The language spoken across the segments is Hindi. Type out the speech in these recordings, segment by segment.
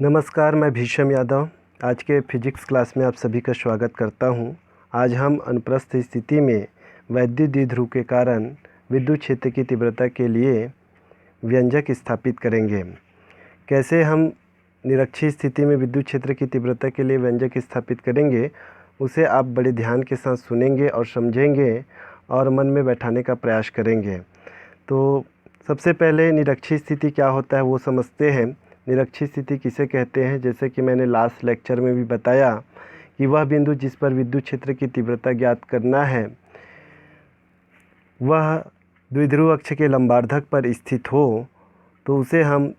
नमस्कार, मैं भीषम यादव आज के फिजिक्स क्लास में आप सभी का स्वागत करता हूं। आज हम अनुप्रस्थ स्थिति में वैद्युत द्विध्रुव के कारण विद्युत क्षेत्र की तीव्रता के लिए व्यंजक स्थापित करेंगे। कैसे हम निरक्षीय स्थिति में विद्युत क्षेत्र की तीव्रता के लिए व्यंजक स्थापित करेंगे, उसे आप बड़े ध्यान के साथ सुनेंगे और समझेंगे और मन में बैठाने का प्रयास करेंगे। तो सबसे पहले निरक्षीय स्थिति क्या होता है वो समझते हैं। निरक्षीय स्थिति किसे कहते हैं? जैसे कि मैंने लास्ट लेक्चर में भी बताया कि वह बिंदु जिस पर विद्युत क्षेत्र की तीव्रता ज्ञात करना है वह द्विध्रुव अक्ष के लंबार्धक पर स्थित हो तो उसे हम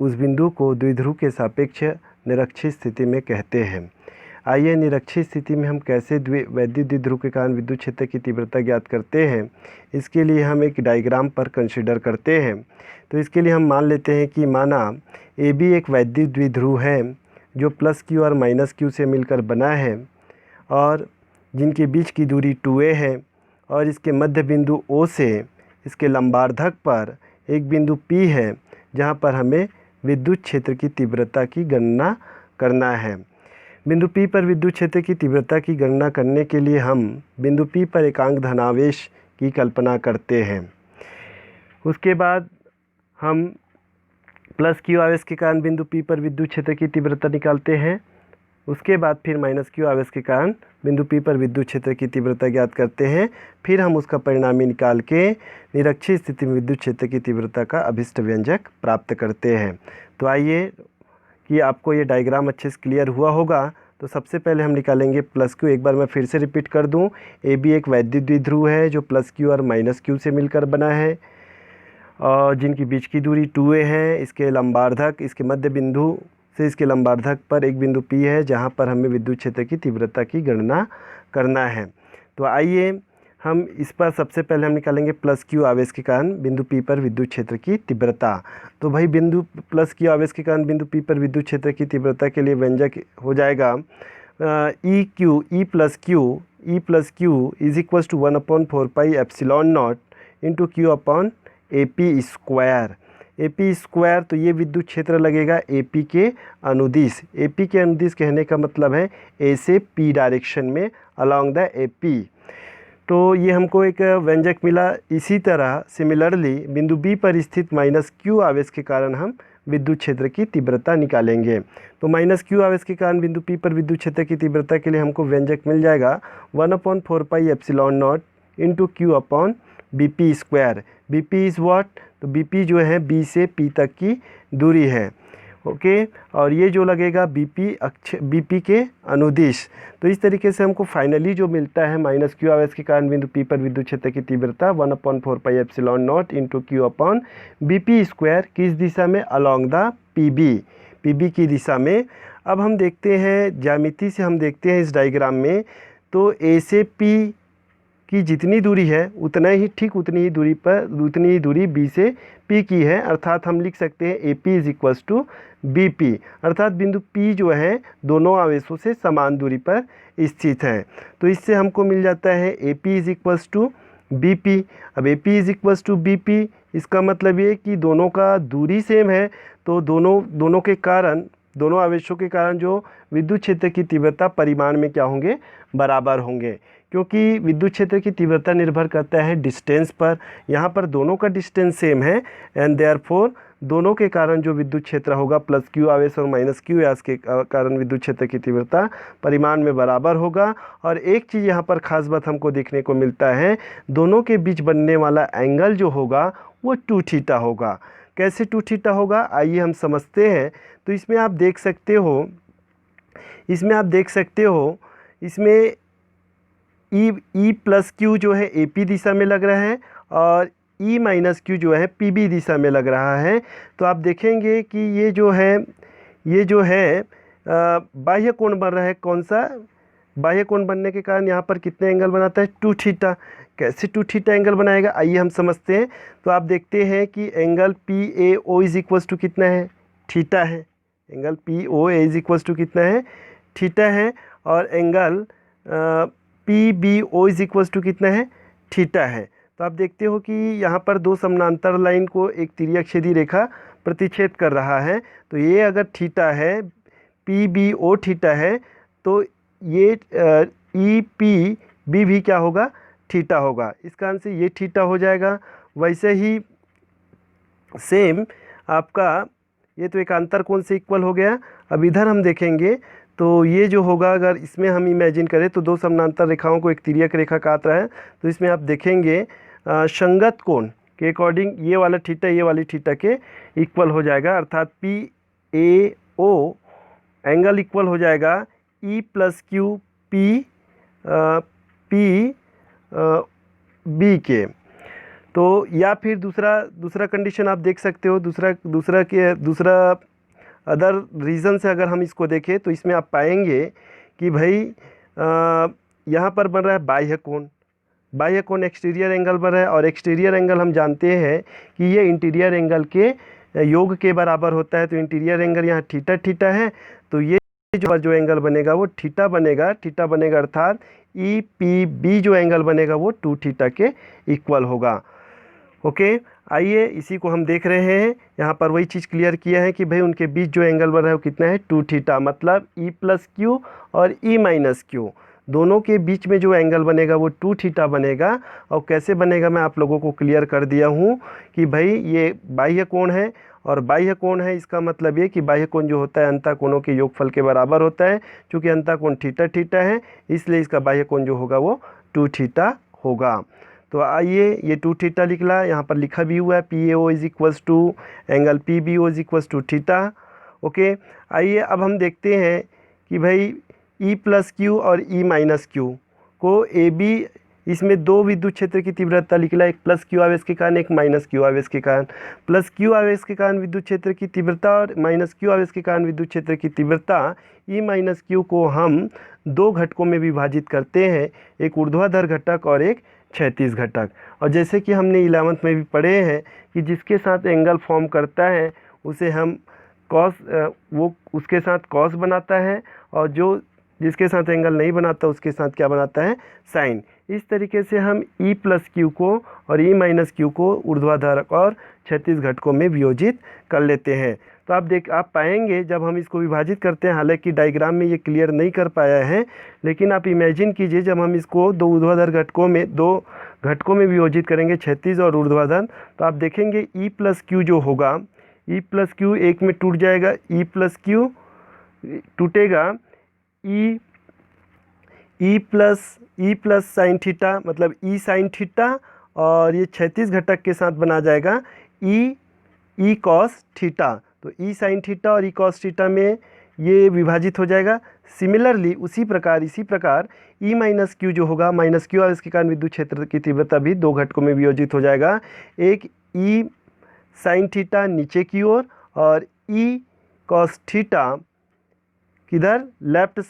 उस बिंदु को द्विध्रुव के सापेक्ष निरक्षीय स्थिति में कहते हैं। आइए निरक्षीय स्थिति में हम कैसे वैद्युत द्विध्रुव के कारण विद्युत क्षेत्र की तीव्रता ज्ञात करते हैं, इसके लिए हम एक डायग्राम पर कंसीडर करते हैं। तो इसके लिए हम मान लेते हैं कि माना ए बी एक वैद्युत द्विध्रुव है जो प्लस क्यू और माइनस क्यू से मिलकर बना है और जिनके बीच की दूरी 2a है और इसके मध्य बिंदु O से इसके लंबार्धक पर एक बिंदु P है जहाँ पर हमें विद्युत क्षेत्र की तीव्रता की गणना करना है। बिंदु P पर विद्युत क्षेत्र की तीव्रता की गणना करने के लिए हम बिंदु P पर एकांक धनावेश की कल्पना करते हैं। उसके बाद हम प्लस क्यू आवेश के कारण बिंदु P पर विद्युत क्षेत्र की तीव्रता निकालते हैं। उसके बाद फिर माइनस क्यू आवेश के कारण बिंदु P पर विद्युत क्षेत्र की तीव्रता ज्ञात करते हैं। फिर हम उसका परिणामी निकाल के निरक्षीय स्थिति में विद्युत क्षेत्र की तीव्रता का अभिष्ट व्यंजक प्राप्त करते हैं। तो आइए कि आपको ये डायग्राम अच्छे से क्लियर हुआ होगा। तो सबसे पहले हम निकालेंगे प्लस क्यू। एक बार मैं फिर से रिपीट कर दूं, ए बी एक वैद्युत द्विध्रुव है जो प्लस क्यू और माइनस क्यू से मिलकर बना है और जिनकी बीच की दूरी 2a है। इसके लंबार्धक, इसके मध्य बिंदु से इसके लंबार्धक पर एक बिंदु P है जहां पर हमें विद्युत क्षेत्र की तीव्रता की गणना करना है। तो आइए हम इस पर सबसे पहले हम निकालेंगे प्लस क्यू आवेश के कारण बिंदु P पर विद्युत क्षेत्र की तीव्रता। तो भाई बिंदु प्लस क्यू आवेश के कारण बिंदु P पर विद्युत क्षेत्र की तीव्रता के लिए व्यंजक हो जाएगा E plus Q is equals to 1/4 pi epsilon naught into Q upon A P square. A P square तो ये विद्युत क्षेत्र लगेगा ए पी के अनुदिश। ए पी के अनुदिश कहने का मतलब है ए से पी डायरेक्शन में अलॉन्ग द ए पी। तो ये हमको एक व्यंजक मिला। इसी तरह सिमिलरली बिंदु बी पर स्थित माइनस क्यू आवेश के कारण हम विद्युत क्षेत्र की तीव्रता निकालेंगे। तो माइनस क्यू आवेश के कारण बिंदु पी पर विद्युत क्षेत्र की तीव्रता के लिए हमको व्यंजक मिल जाएगा 1/4 pi epsilon naught into Q upon B P square. B P is what? तो बी पी जो है बी से पी तक की दूरी है, ओके। और ये जो लगेगा बी पी के अनुदिश। तो इस तरीके से हमको फाइनली जो मिलता है माइनस क्यू आवेश के कारण बिंदु पी पर विद्युत क्षेत्र की तीव्रता 1/4 pi epsilon naught into Q upon B P square. किस दिशा में? अलॉन्ग द पी बी की दिशा में। अब हम देखते हैं ज्यामिति से, हम देखते हैं इस डायग्राम में। तो ए से पी की जितनी दूरी है उतना ही उतनी ही दूरी बी से पी की है। अर्थात हम लिख सकते हैं A P is equals to B P. अर्थात बिंदु पी जो है दोनों आवेशों से समान दूरी पर स्थित है। तो इससे हमको मिल जाता है A P is equals to B P. अब A P is equals to B P, इसका मतलब ये कि दोनों का दूरी सेम है। तो दोनों आवेशों के कारण जो विद्युत क्षेत्र की तीव्रता परिमाण में क्या होंगे? बराबर होंगे, क्योंकि विद्युत क्षेत्र की तीव्रता निर्भर करता है डिस्टेंस पर। यहाँ पर दोनों का डिस्टेंस सेम है एंड देयरफॉर दोनों के कारण जो विद्युत क्षेत्र होगा प्लस क्यू आवेश और माइनस क्यू आवेश के कारण विद्युत क्षेत्र की तीव्रता परिमाण में बराबर होगा। और एक चीज़ यहाँ पर खास बात हमको देखने को मिलता है, दोनों के बीच बनने वाला एंगल जो होगा वो 2 थीटा होगा। कैसे 2 थीटा होगा आइए हम समझते हैं। तो इसमें आप देख सकते हो इसमें ई प्लस क्यू जो है ए पी दिशा में लग रहा है और ई माइनस क्यू जो है पी बी दिशा में लग रहा है। तो आप देखेंगे कि ये जो है बाह्य कोण बन रहा है। कौन सा बाह्य कोण बनने के कारण यहाँ पर कितने एंगल बनाता है? 2 थीटा। कैसे 2 थीटा एंगल बनाएगा आइए हम समझते हैं। तो आप देखते हैं कि angle P A O is equals to कितना है? थीटा है। Angle P O A is equals to कितना है? थीटा है। और angle P B O is equals to कितना है? थीटा है। तो आप देखते हो कि यहाँ पर दो समानांतर लाइन को एक तिर्यक छेदी रेखा प्रतिच्छेद कर रहा है। तो ये अगर थीटा है, पी बी ओ थीटा है, तो ये ई पी बी भी क्या होगा, थीटा होगा। इसका आंसर ये थीटा हो जाएगा। वैसे ही सेम आपका ये तो एकांतर कोण से इक्वल हो गया। अब इधर हम देखेंगे तो ये जो होगा, अगर इसमें हम इमेजिन करें तो दो समानांतर रेखाओं को एक तिर्यक रेखा काट रहा है, तो इसमें आप देखेंगे संगत कोण के अकॉर्डिंग ये वाला थीटा ये वाली थीटा के इक्वल हो जाएगा, अर्थात P A O angle equal हो जाएगा E plus Q P B के। तो या फिर दूसरा कंडीशन आप देख सकते हो, दूसरा अदर रीज़न से अगर हम इसको देखें तो इसमें आप पाएंगे कि भाई यहाँ पर बन रहा है बाह्य कोण। बाह्य कोण एक्सटीरियर एंगल बन रहा है, और एक्सटीरियर एंगल हम जानते हैं कि ये इंटीरियर एंगल के योग के बराबर होता है। तो इंटीरियर एंगल यहाँ थीटा है, तो ये जो एंगल बनेगा वो थीटा बनेगा अर्थात ई पी बी जो एंगल बनेगा वो 2 थीटा के इक्वल होगा। ओके, आइए इसी को हम देख रहे हैं। यहाँ पर वही चीज़ क्लियर किया है कि भाई उनके बीच जो एंगल बन रहा है वो कितना है, 2 थीटा, मतलब ई प्लस क्यू और ई माइनस क्यू, दोनों के बीच में जो एंगल बनेगा वो 2 थीटा बनेगा। और कैसे बनेगा मैं आप लोगों को क्लियर कर दिया हूँ कि भाई ये बाह्य कोण है, और बाह्य कोण है इसका मतलब ये कि बाह्य कोण जो होता है अंतः कोणों के योगफल के बराबर होता है। चूँकि अंतः कोण थीटा है, इसलिए इसका बाह्य कोण जो होगा वो 2 थीटा होगा। तो आइए ये 2 थीटा निकला, यहाँ पर लिखा भी हुआ है P A O is equals to angle P B O is equals to theta. Okay, आइए अब हम देखते हैं कि भाई ई प्लस क्यू और ई माइनस क्यू को ए बी, इसमें दो विद्युत क्षेत्र की तीव्रता निकला, एक प्लस क्यू आवेश के कारण, एक माइनस क्यू आवेश के कारण। प्लस क्यू आवेश के कारण विद्युत क्षेत्र की तीव्रता और माइनस क्यू आवेश के कारण विद्युत क्षेत्र की तीव्रता, ई माइनस क्यू को हम 2 घटकों में विभाजित करते हैं, एक ऊर्ध्वाधर घटक और एक क्षैतिज घटक। और जैसे कि हमने 11th में भी पढ़े हैं कि जिसके साथ एंगल फॉर्म करता है उसे हम कॉस, वो उसके साथ कॉस बनाता है, और जो जिसके साथ एंगल नहीं बनाता उसके साथ क्या बनाता है, साइन। इस तरीके से हम ई प्लस क्यू को और ई माइनस क्यू को ऊर्ध्वाधर और क्षैतिज घटकों में वियोजित कर लेते हैं। तो आप पाएंगे जब हम इसको विभाजित करते हैं, हालांकि डायग्राम में ये क्लियर नहीं कर पाया है, लेकिन आप इमेजिन कीजिए जब हम इसको 2 ऊर्ध्वाधर घटकों में वियोजित करेंगे, क्षैतिज और ऊर्ध्वाधर, तो आप देखेंगे ई प्लस क्यू जो होगा, ई प्लस क्यू एक में टूट जाएगा, ई प्लस क्यू टूटेगा, ई प्लस साइन थीटा, मतलब ई साइन थीटा, और ये क्षैतिज घटक के साथ बना जाएगा ई कॉस थीटा। तो ई साइन थीटा और ई कॉस थीटा में ये विभाजित हो जाएगा। सिमिलरली इसी प्रकार ई माइनस क्यू जो होगा, माइनस क्यू आवेश के कारण विद्युत क्षेत्र की तीव्रता भी 2 घटकों में वियोजित हो जाएगा, एक ई साइन थीटा नीचे की ओर और ई कॉस थीटा किधर, लेफ्ट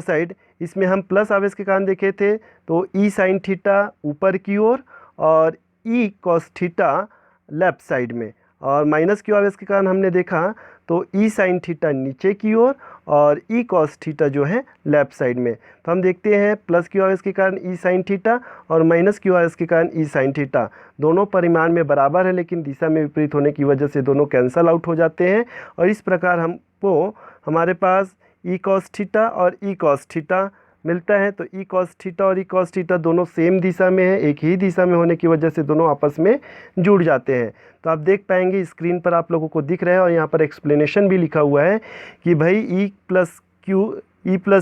साइड। इसमें हम प्लस आवेश के कारण देखे थे, तो ई साइन थीटा ऊपर की ओर और ई कॉस थीटा लेफ्ट साइड में, और माइनस क्यू आवेश के कारण हमने देखा तो ई साइन थीटा नीचे की ओर और ई कॉस थीटा जो है लेफ्ट साइड में। तो हम देखते हैं प्लस क्यू आवेश के कारण ई साइन थीटा और माइनस क्यू आवेश के कारण ई साइन थीटा, दोनों परिमाण में बराबर है, लेकिन दिशा में विपरीत होने की वजह से दोनों कैंसल आउट हो जाते हैं, और इस प्रकार हमको हमारे पास ई कॉस थीटा और ई कॉस थीटा मिलता है। तो ई कॉस थीटा और ई कॉस थीटा दोनों सेम दिशा में है, एक ही दिशा में होने की वजह से दोनों आपस में जुड़ जाते हैं। तो आप देख पाएंगे स्क्रीन पर आप लोगों को दिख रहा है, और यहाँ पर एक्सप्लेनेशन भी लिखा हुआ है कि भाई ई प्लस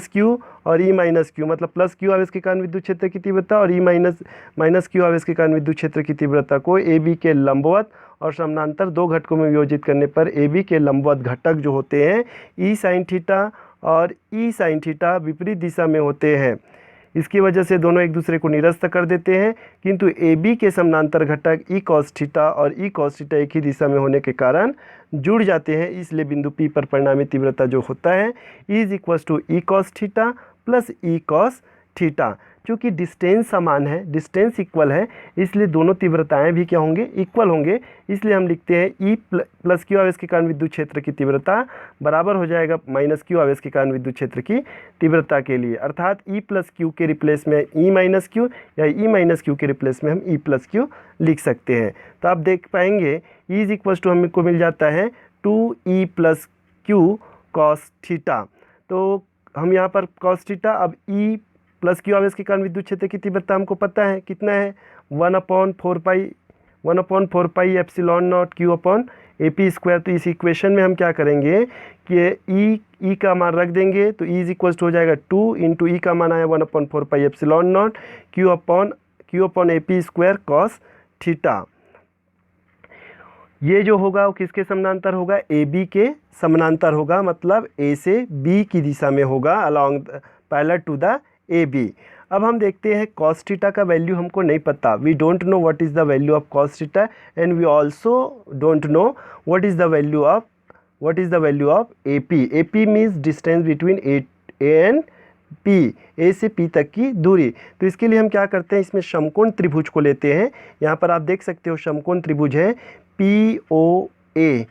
क्यू और ई माइनस क्यू, मतलब प्लस क्यू आवेश के कारण विद्युत क्षेत्र की तीव्रता और ई माइनस क्यू आवेश के कारण विद्युत क्षेत्र की तीव्रता को ए बी के लंबवत और समानांतर 2 घटकों में वियोजित करने पर ए बी के लंबवत घटक जो होते हैं ई साइन थीटा और ई साइन थीटा विपरीत दिशा में होते हैं। इसकी वजह से दोनों एक दूसरे को निरस्त कर देते हैं, किंतु ए बी के समानांतर घटक ई कॉस थीटा और ई कॉस थीटा एक ही दिशा में होने के कारण जुड़ जाते हैं। इसलिए बिंदु P पर परिणामी तीव्रता जो होता है is equals to E cos theta plus E cos theta. चूँकि डिस्टेंस समान है, डिस्टेंस इक्वल है, इसलिए दोनों तीव्रताएं भी क्या होंगे, इक्वल होंगे। इसलिए हम लिखते हैं ई प्लस क्यू आवेश के कारण विद्युत क्षेत्र की तीव्रता बराबर हो जाएगा माइनस क्यू आवेश के कारण विद्युत क्षेत्र की तीव्रता के लिए, अर्थात ई प्लस क्यू के रिप्लेस में ई माइनस क्यू या ई माइनस क्यू के रिप्लेस में हम ई प्लस क्यू लिख सकते हैं। तो आप देख पाएंगे ई इज इक्वल्स टू हमको मिल जाता है 2e plus Q cos theta. तो हम यहाँ पर कॉस थीटा, अब ई प्लस क्यू आवेश के कारण विद्युत क्षेत्र की तीव्रता हमको पता है कितना है 1/4 pi epsilon not Q upon AP square. तो इस इक्वेशन में हम क्या करेंगे कि ई का मान रख देंगे, तो ई इज इक्वल्स टू हो जाएगा 2 इंटू ई का मान आया 1/4 pi epsilon not Q upon AP square cos theta. ये जो होगा वो किसके समानांतर होगा, AB के समानांतर होगा, मतलब A से B की दिशा में होगा, along parallel to the AB। अब हम देखते हैं कॉस थीटा का वैल्यू हमको नहीं पता, we don't know what is the value of cos theta and we also don't know what is the value of AP। AP means distance between A and P, A से P तक की दूरी। तो इसके लिए हम क्या करते हैं, इसमें समकोण त्रिभुज को लेते हैं। यहाँ पर आप देख सकते हो समकोण त्रिभुज है POA,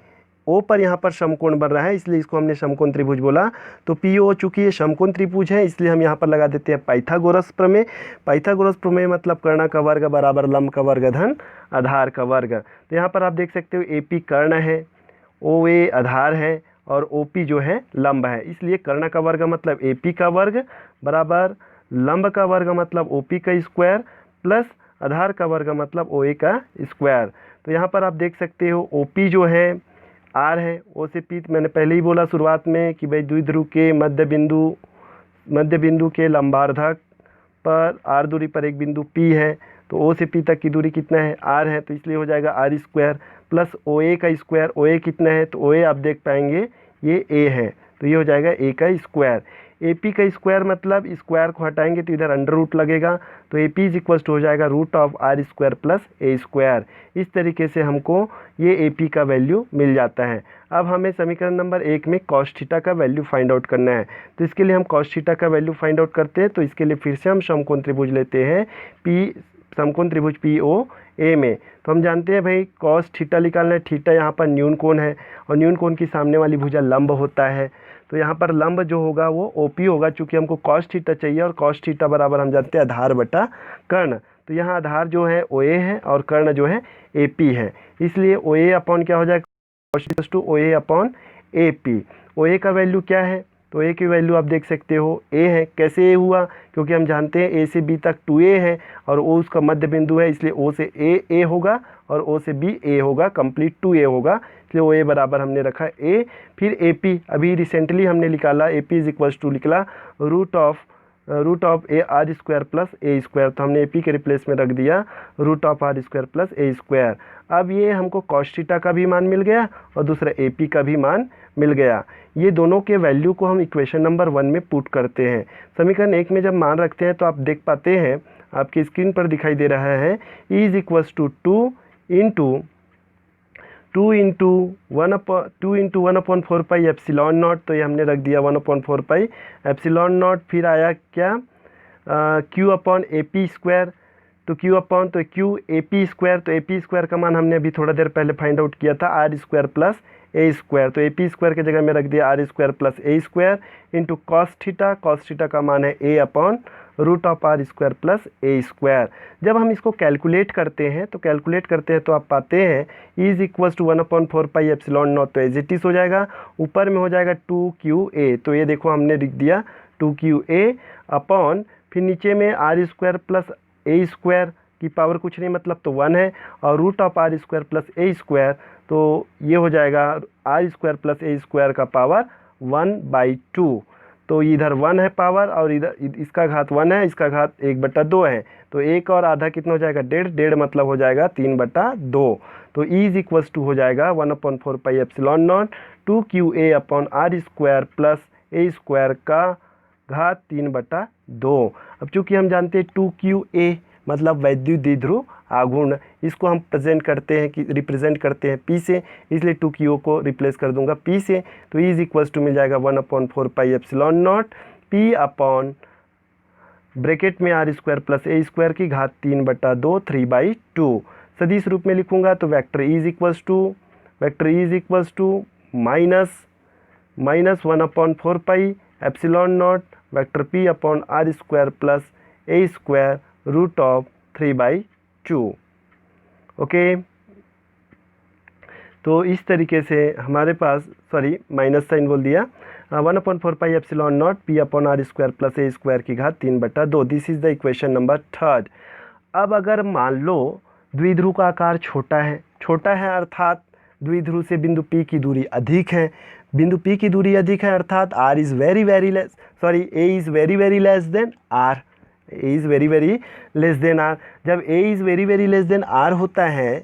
O पर यहाँ पर समकोण बन रहा है, इसलिए इसको हमने समकोण त्रिभुज बोला। तो PO चूँकि ये समकोण त्रिभुज है, इसलिए हम यहाँ पर लगा देते हैं पाइथागोरस प्रमेय। पाइथागोरस प्रमेय मतलब कर्ण का वर्ग बराबर लंब का वर्ग धन आधार का वर्ग। तो यहाँ पर आप देख सकते हो AP कर्ण है, OA आधार है और OP जो है लंब है, इसलिए कर्ण का वर्ग मतलब AP का वर्ग बराबर लंब का वर्ग मतलब OP का स्क्वायर प्लस आधार का वर्ग मतलब OA का स्क्वायर। तो यहाँ पर आप देख सकते हो OP जो है R है, O से P मैंने पहले ही बोला शुरुआत में कि भाई द्विध्रुव के मध्य बिंदु के लंबार्धक पर R दूरी पर एक बिंदु P है, तो O से P तक की दूरी कितना है R है, तो इसलिए हो जाएगा R स्क्वायर प्लस OA का स्क्वायर। OA कितना है, तो OA आप देख पाएंगे ये A है, तो ये हो जाएगा A का स्क्वायर। AP का स्क्वायर मतलब स्क्वायर को हटाएंगे तो इधर अंडर रूट लगेगा, तो AP इज इक्वल्स टू हो जाएगा root of R square plus A square. इस तरीके से हमको ये AP का वैल्यू मिल जाता है। अब हमें समीकरण नंबर 1 में कॉस थीटा का वैल्यू फाइंड आउट करना है, तो इसके लिए हम कॉस थीटा का वैल्यू फाइंड आउट करते हैं। तो इसके लिए फिर से हम समकोण त्रिभुज लेते हैं, समकोण त्रिभुज POA में। तो हम जानते हैं भाई कॉस थीटा निकालना है, थीटा यहाँ पर न्यून कोण है और न्यून कोण की सामने वाली भुजा लंब होता है, तो यहाँ पर लंब जो होगा वो OP होगा, चूँकि हमको कॉस थीटा चाहिए और कॉस थीटा बराबर हम जानते हैं आधार बटा कर्ण। तो यहाँ आधार जो है OA है और कर्ण जो है AP है, इसलिए OA अपॉन क्या हो जाएगा cos two OA upon AP। OA का वैल्यू क्या है, तो A की वैल्यू आप देख सकते हो A है। कैसे A हुआ, क्योंकि हम जानते हैं A से B तक 2A है और O उसका मध्य बिंदु है, इसलिए O से A होगा और O से B A होगा, कंप्लीट 2A होगा, इसलिए OA बराबर हमने रखा A। फिर AP अभी रिसेंटली हमने निकाला, AP इज इक्वल्स टू निकला root of A R square plus A square, तो हमने AP के रिप्लेस में रख दिया root of R square plus A square. अब ये हमको कॉस थीटा का भी मान मिल गया और दूसरा AP का भी मान मिल गया। ये दोनों के वैल्यू को हम इक्वेशन नंबर 1 में पुट करते हैं। समीकरण 1 में जब मान रखते हैं तो आप देख पाते हैं, आपकी स्क्रीन पर दिखाई दे रहा है E is equals to 2 into 1/4 pi epsilon naught, तो ये हमने रख दिया 1/4 पाई एप्सिलॉन नॉट। फिर आया क्या Q अपॉन AP स्क्वायर, तो Q अपॉन तो Q AP स्क्वायर, तो AP स्क्वायर का मान हमने अभी थोड़ा देर पहले फाइंड आउट किया था R square plus A square, तो AP स्क्वायर की जगह में रख दिया R square plus A square into cos theta का मान है A upon root of R square plus A square. जब हम इसको कैलकुलेट करते हैं तो आप पाते हैं E is equals to 1/4 pi epsilon naught, तो एज इट इज हो जाएगा, ऊपर में हो जाएगा 2QA, तो ये देखो हमने लिख दिया 2QA अपॉन फिर नीचे में R square plus A square की पावर कुछ नहीं मतलब तो 1 है और root of R square plus A square, तो ये हो जाएगा R square plus A square का पावर 1/2। तो इधर 1 है पावर और इधर इसका घात 1 है, इसका घात 1/2 है, तो 1 और आधा कितना हो जाएगा 1.5 मतलब हो जाएगा 3/2। तो E इज इक्वल्स टू हो जाएगा 1/4 pi epsilon not 2QA upon R square plus A square का घात 3/2। अब चूँकि हम जानते हैं 2QA मतलब वैद्युत द्विध्रुव आघूर्ण, इसको हम रिप्रेजेंट करते हैं P से, इसलिए 2QO को रिप्लेस कर दूंगा P से, तो E इज इक्वल्स टू मिल जाएगा 1/4 pi epsilon naught P upon bracket में R square plus A square की घात 3/2 3/2। सदिश रूप में लिखूंगा तो vector E is equals to minus 1/4 pi epsilon naught vector P upon R square plus A square root of 3/2। Okay, तो इस तरीके से हमारे पास, सॉरी माइनस साइन बोल दिया, 1/4πε0 p/r² + a² की घात 3/2। This is the equation number 3। अब अगर मान लो द्विध्रुव का आकार छोटा है अर्थात द्विध्रुव से बिंदु P की दूरी अधिक है, बिंदु P की दूरी अधिक है अर्थात r is very very less, sorry a is very very less than r, a is very very less than r। जब a is very very less than r होता है,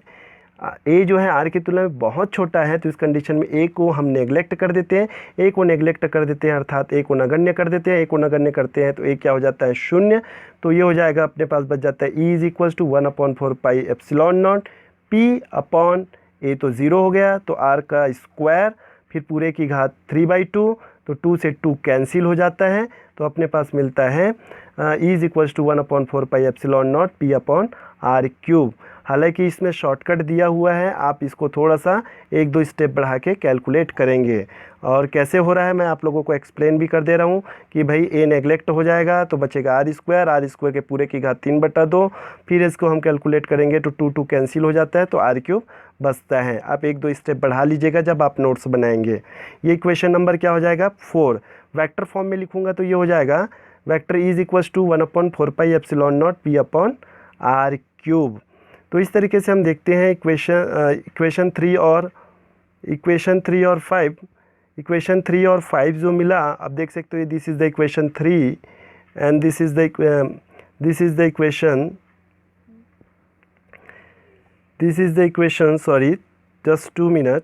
a जो है r की तुलना में बहुत छोटा है, तो इस कंडीशन में a को हम नेगलेक्ट कर देते हैं, a को नेगलेक्ट कर देते हैं अर्थात a को नगण्य कर देते हैं, a को नगण्य करते हैं तो a क्या हो जाता है, 0। तो ये हो जाएगा, अपने पास बच जाता है e is equals to 1/4πε0 p/a, तो 0 हो गया, तो r का स्क्वायर फिर पूरे की घात 3/2, तो 2 से 2 कैंसिल हो जाता है, तो अपने पास मिलता है e is equals to 1/4πε0 p/r³। हालांकि इसमें शॉर्टकट दिया हुआ है, आप इसको थोड़ा सा 1-2 स्टेप बढ़ा के कैलकुलेट करेंगे, और कैसे हो रहा है मैं आप लोगों को एक्सप्लेन भी कर दे रहा हूँ कि भाई a नेगलेक्ट हो जाएगा तो बचेगा r² के पूरे की घात 3/2, फिर इसको हम कैलकुलेट करेंगे तो 2 कैंसिल हो जाता है, तो r³ बचता है। आप 1-2 स्टेप बढ़ा लीजिएगा जब आप नोट्स बनाएंगे। ये इक्वेशन नंबर क्या हो जाएगा, 4। वेक्टर फॉर्म में लिखूंगा तो ये हो जाएगा vector is equals to 1/4πε0 p/r³। तो इस तरीके से हम देखते हैं इक्वेशन 3 और 5। इक्वेशन 3 और 5 जो मिला, आप देख सकते हो this is the equation 3 and this is the equation, sorry just 2 minute.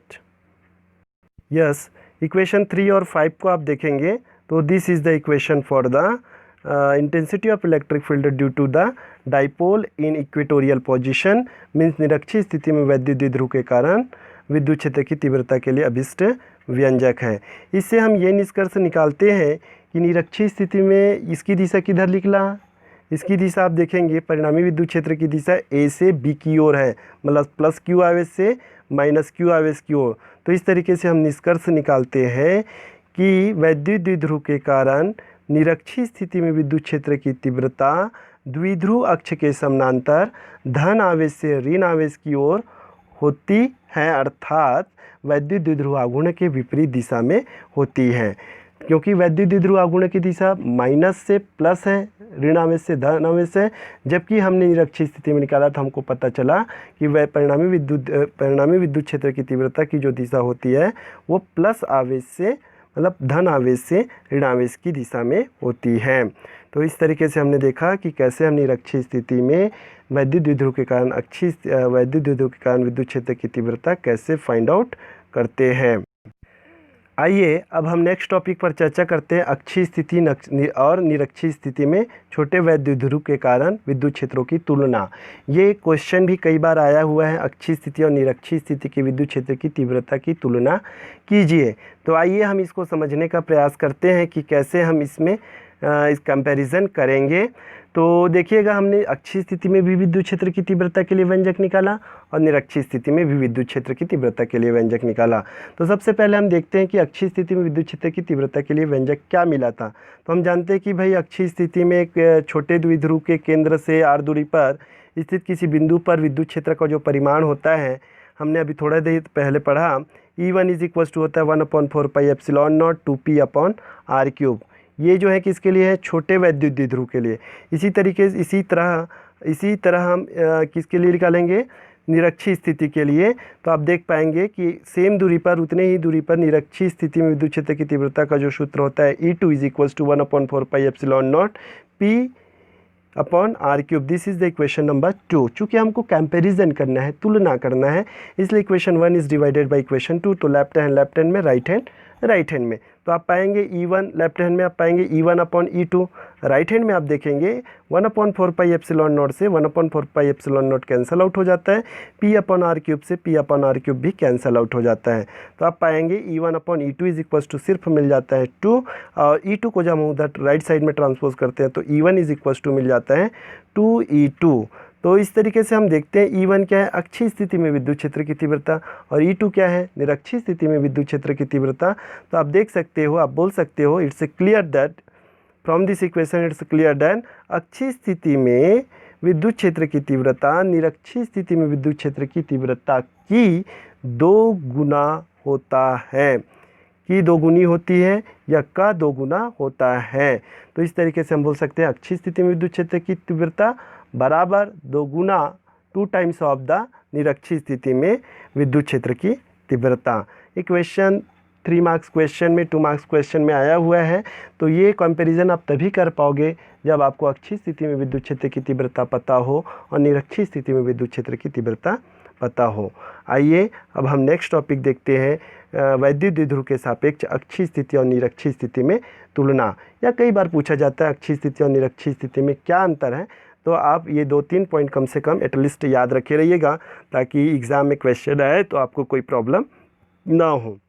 Yes, equation 3 और 5 को आप देखेंगे तो this is the equation for the intensity of electric field due to the dipole in equatorial position, means निरक्षीय स्थिति में वैद्युत द्विध्रुव के कारण विद्युत क्षेत्र की तीव्रता के लिए अभिष्ट व्यंजक है। इससे हम ये निष्कर्ष निकालते हैं कि निरक्षीय स्थिति में इसकी दिशा किधर निकला, इसकी दिशा आप देखेंगे परिणामी विद्युत क्षेत्र की दिशा A से B की ओर है, मतलब प्लस Q आवेश से माइनस Q आवेश की ओर। तो इस तरीके से हम निष्कर्ष निकालते हैं कि वैद्युत द्विध्रुव के कारण निरक्षीय स्थिति में विद्युत क्षेत्र की तीव्रता द्विध्रुव अक्ष के समानांतर धन आवेश से ऋण आवेश की ओर होती है, अर्थात वैद्युत द्विध्रुव आघूर्ण के विपरीत दिशा में होती है। क्योंकि वैद्युत द्विध्रुव आघूर्ण की दिशा माइनस से प्लस है, ऋण आवेश से धन आवेश है, जबकि हमने निरक्षीय स्थिति में निकाला तो हमको पता चला कि वह परिणामी विद्युत क्षेत्र की तीव्रता की जो दिशा होती है वो प्लस आवेश से, मतलब धन आवेश से ऋण आवेश की दिशा में होती है। तो इस तरीके से हमने देखा कि कैसे हम निरक्षीय स्थिति में वैद्युत द्विध्रुव के कारण विद्युत क्षेत्र की तीव्रता कैसे फाइंड आउट करते हैं। आइए अब हम नेक्स्ट टॉपिक पर चर्चा करते हैं, अक्षीय स्थिति और निरक्षीय स्थिति में छोटे वैद्युत द्विध्रुव के कारण विद्युत क्षेत्रों की तुलना। ये क्वेश्चन भी कई बार आया हुआ है, अक्षीय स्थिति और निरक्षीय स्थिति के विद्युत क्षेत्र की तीव्रता की तुलना कीजिए। तो आइए हम इसको समझने का प्रयास करते हैं कि कैसे हम इसमें इस कंपैरिजन करेंगे। तो देखिएगा, हमने अक्षीय स्थिति में भी विद्युत क्षेत्र की तीव्रता के लिए व्यंजक निकाला और निरक्षीय स्थिति में भी विद्युत क्षेत्र की तीव्रता के लिए व्यंजक निकाला। तो सबसे पहले हम देखते हैं कि अक्षीय स्थिति में विद्युत क्षेत्र की तीव्रता के लिए व्यंजक क्या मिला था। तो हम जानते हैं कि भाई अक्षीय स्थिति में एक छोटे द्विध्रुव के केंद्र से r दूरी पर स्थित किसी बिंदु पर विद्युत क्षेत्र का जो परिमाण होता है, हमने अभी थोड़ा देर पहले पढ़ा, E1 इज इक्वल्स टू होता है 1/4πε0 2p/r³। ये जो है किसके लिए है, छोटे वैद्युत द्विध्रुव के लिए। इसी तरह हम किसके लिए निकालेंगे, निरक्षीय स्थिति के लिए। तो आप देख पाएंगे कि सेम दूरी पर, उतने ही दूरी पर निरक्षीय स्थिति में विद्युत क्षेत्र की तीव्रता का जो सूत्र होता है E2 is equals to 1/4πε0 p/r³। This is the equation number 2। चूँकि हमको कंपैरिजन करना है, तुलना करना है, इसलिए equation 1 is divided by equation 2। तो लेफ्ट हैंड में, राइट हैंड में। तो आप पाएंगे E1, लेफ्ट हैंड में आप पाएंगे E1/E2, राइट हैंड में आप देखेंगे 1/4πε0 से 1/4πε0 कैंसल आउट हो जाता है, p/r³ से p/r³ भी कैंसल आउट हो जाता है। तो आप पाएंगे E1/E2 इज इक्वल्स टू सिर्फ मिल जाता है 2, और E2 को जब हम उधर राइट साइड में ट्रांसपोज करते हैं तो E1 इज इक्वल्स टू मिल जाता है 2E2। तो इस तरीके से हम देखते हैं E1 क्या है, अक्षीय स्थिति में विद्युत क्षेत्र की तीव्रता, और E2 क्या है, निरक्षीय स्थिति में विद्युत क्षेत्र की तीव्रता। तो आप देख सकते हो, आप बोल सकते हो, it's clear that from this equation it's clear that अक्षीय स्थिति में विद्युत क्षेत्र की तीव्रता निरक्षीय स्थिति में विद्युत क्षेत्र की तीव्रता की दो गुना होता है, की दो गुनी होती है या का दो गुना होता है। तो इस तरीके से हम बोल सकते हैं अक्षीय स्थिति में विद्युत क्षेत्र की तीव्रता बराबर दो गुना 2 टाइम्स ऑफ द निरक्षीय स्थिति में विद्युत क्षेत्र की तीव्रता। ये क्वेश्चन 3 मार्क्स क्वेश्चन में 2 मार्क्स क्वेश्चन में आया हुआ है। तो ये कंपैरिजन आप तभी कर पाओगे जब आपको अक्षीय स्थिति में विद्युत क्षेत्र की तीव्रता पता हो और निरक्षीय स्थिति में विद्युत क्षेत्र की तीव्रता पता हो। आइए अब हम नेक्स्ट टॉपिक देखते हैं, वैद्युत द्विध्रुव के सापेक्ष अक्षीय स्थिति और निरक्षीय स्थिति में तुलना। या कई बार पूछा जाता है अक्षीय स्थिति और निरक्षीय स्थिति में क्या अंतर है। तो आप ये 2-3 पॉइंट कम से कम एटलीस्ट याद रखे रहिएगा ताकि एग्ज़ाम में क्वेश्चन आए तो आपको कोई प्रॉब्लम ना हो।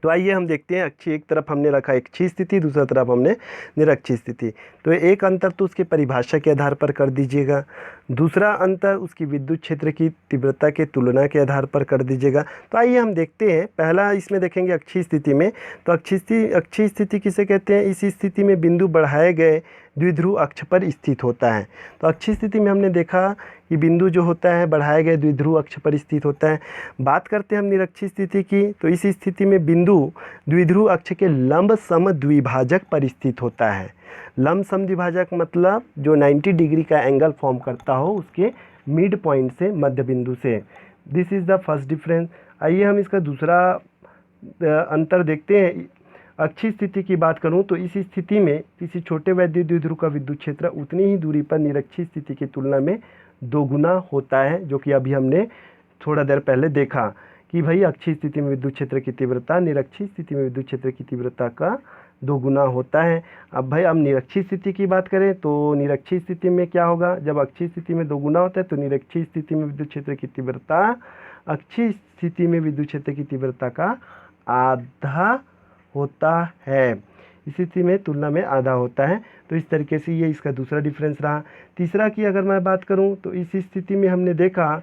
तो आइए हम देखते हैं अक्षीय, एक तरफ हमने रखा अक्षीय स्थिति, दूसरा तरफ हमने निरक्षीय स्थिति। तो एक अंतर तो उसके परिभाषा के आधार पर कर दीजिएगा, दूसरा अंतर उसकी विद्युत क्षेत्र की तीव्रता के तुलना के आधार पर कर दीजिएगा। तो आइए हम देखते हैं, पहला इसमें देखेंगे अक्षीय स्थिति में। तो अक्षीय स्थिति किसे कहते हैं? इस स्थिति में बिंदु बढ़ाए गए द्विध्रुव अक्ष पर स्थित होता है। तो अक्षीय स्थिति में हमने देखा कि बिंदु जो होता है बढ़ाए गए द्विध्रुव अक्ष पर स्थित होता है। बात करते हैं हम निरक्षीय स्थिति की, तो इस स्थिति में बिंदु द्विध्रुव अक्ष के लंब सम द्विभाजक पर स्थित होता है। लंब सम द्विभाजक मतलब जो 90 डिग्री का एंगल फॉर्म करता हो उसके मिड पॉइंट से, मध्य बिंदु से। This is the first difference. आइए हम इसका दूसरा अंतर देखते हैं। अक्षीय स्थिति की बात करूं तो इस स्थिति में किसी छोटे वैद्युत द्विध्रुव का विद्युत क्षेत्र उतनी ही दूरी पर निरक्षीय स्थिति की तुलना में दोगुना होता है, जो कि अभी हमने थोड़ा देर पहले देखा कि भाई अक्षीय स्थिति में विद्युत क्षेत्र की तीव्रता निरक्षीय स्थिति में विद्युत क्षेत्र की तीव्रता का दोगुना होता है। अब भाई हम निरक्षीय स्थिति की बात करें तो निरक्षीय स्थिति में क्या होगा? जब अक्षीय स्थिति में दोगुना होता है तो निरक्षीय स्थिति में विद्युत क्षेत्र की तीव्रता अक्षीय स्थिति में विद्युत क्षेत्र की तीव्रता का आधा होता है। इस स्थिति में तुलना में आधा होता है। तो इस तरीके से ये इसका दूसरा डिफरेंस रहा। तीसरा की अगर मैं बात करूं तो इस स्थिति में हमने देखा,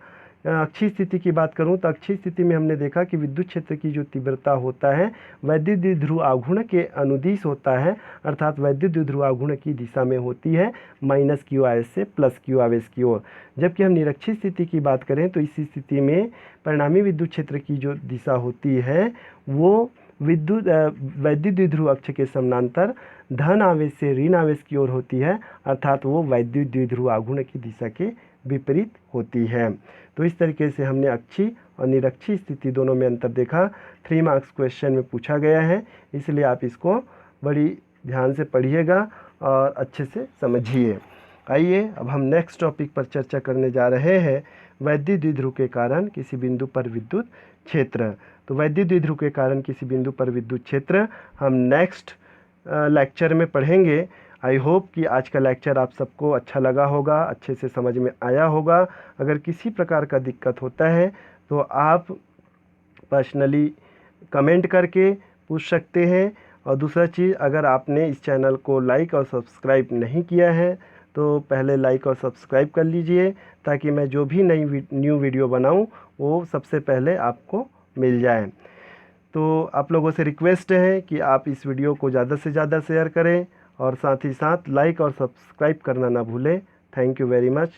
अक्षीय स्थिति की बात करूं तो अक्षीय स्थिति में हमने देखा कि विद्युत क्षेत्र की जो तीव्रता होता है वैद्युत द्विध्रुव आघूर्ण के अनुदिश होता है, अर्थात वैद्युत द्विध्रुव आघूर्ण की दिशा में होती है, माइनस क्यू आवेश से प्लस क्यू आवेश की ओर। जबकि हम निरक्षीय स्थिति की बात करें तो इस स्थिति में परिणामी विद्युत क्षेत्र की जो दिशा होती है वो वैद्युत द्विध्रुव अक्ष के समानांतर धन आवेश से ऋण आवेश की ओर होती है, अर्थात वो वैद्युत द्विध्रुव आघूर्ण की दिशा के विपरीत होती है। तो इस तरीके से हमने अक्षीय और निरक्षीय स्थिति दोनों में अंतर देखा। 3 मार्क्स क्वेश्चन में पूछा गया है, इसलिए आप इसको बड़ी ध्यान से पढ़िएगा और अच्छे से समझिए। आइए अब हम नेक्स्ट टॉपिक पर चर्चा करने जा रहे हैं, वैद्युत द्विध्रुव के कारण किसी बिंदु पर विद्युत क्षेत्र। तो वैद्युत द्विध्रुव के कारण किसी बिंदु पर विद्युत क्षेत्र हम नेक्स्ट लेक्चर में पढ़ेंगे। आई होप कि आज का लेक्चर आप सबको अच्छा लगा होगा, अच्छे से समझ में आया होगा। अगर किसी प्रकार का दिक्कत होता है तो आप पर्सनली कमेंट करके पूछ सकते हैं। और दूसरा चीज़, अगर आपने इस चैनल को लाइक और सब्सक्राइब नहीं किया है तो पहले लाइक और सब्सक्राइब कर लीजिए ताकि मैं जो भी न्यू वीडियो बनाऊं वो सबसे पहले आपको मिल जाए। तो आप लोगों से रिक्वेस्ट है कि आप इस वीडियो को ज़्यादा से ज़्यादा शेयर करें और साथ ही साथ लाइक और सब्सक्राइब करना ना भूलें। Thank you very much.